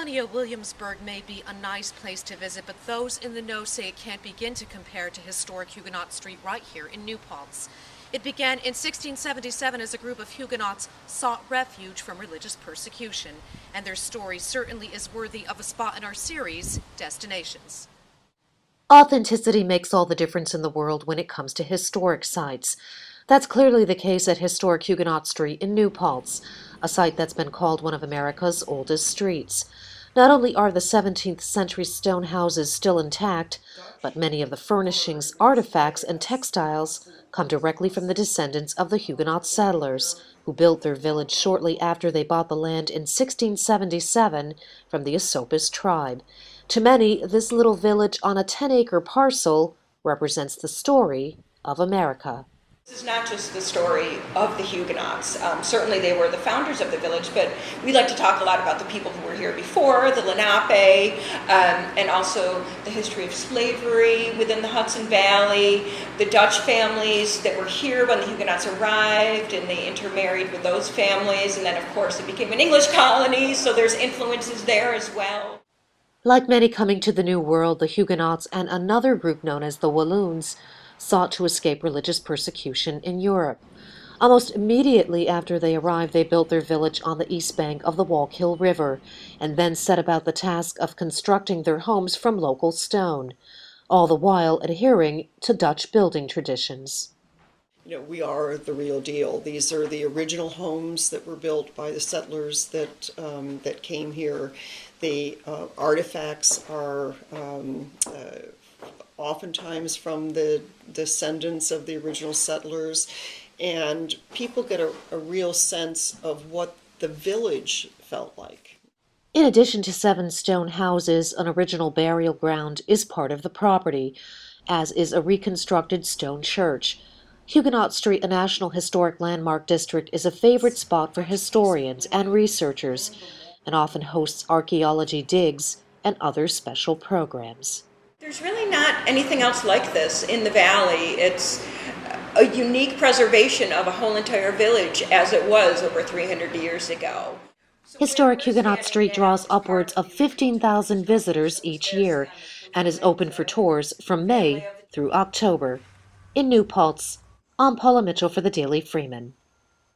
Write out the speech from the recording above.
Colonial Williamsburg may be a nice place to visit, but those in the know say it can't begin to compare to historic Huguenot Street right here in New Paltz. It began in 1677 as a group of Huguenots sought refuge from religious persecution, and their story certainly is worthy of a spot in our series, Destinations. Authenticity makes all the difference in the world when it comes to historic sites. That's clearly the case at historic Huguenot Street in New Paltz, a site that's been called one of America's oldest streets. Not only are the 17th century stone houses still intact, but many of the furnishings, artifacts, and textiles come directly from the descendants of the Huguenot settlers, who built their village shortly after they bought the land in 1677 from the Esopus tribe. To many, this little village on a 10-acre parcel represents the story of America. This is not just the story of the Huguenots. Certainly they were the founders of the village, but we like to talk a lot about the people who were here before, the Lenape, and also the history of slavery within the Hudson Valley, the Dutch families that were here when the Huguenots arrived, and they intermarried with those families, and then of course it became an English colony, so there's influences there as well. Like many coming to the New World, the Huguenots and another group known as the Walloons sought to escape religious persecution in Europe. Almost immediately after they arrived, they built their village on the east bank of the Wallkill River, and then set about the task of constructing their homes from local stone, all the while adhering to Dutch building traditions. You know, we are the real deal. These are the original homes that were built by the settlers that came here. The artifacts are oftentimes from the descendants of the original settlers, and people get a real sense of what the village felt like. In addition to 7 stone houses, an original burial ground is part of the property, as is a reconstructed stone church. Huguenot Street, a National Historic Landmark District, is a favorite spot for historians and researchers, and often hosts archaeology digs and other special programs. There's really not anything else like this in the valley. It's a unique preservation of a whole entire village as it was over 300 years ago. Historic Huguenot Street draws upwards of 15,000 visitors each year and is open for tours from May through October. In New Paltz, I'm Paula Mitchell for the Daily Freeman.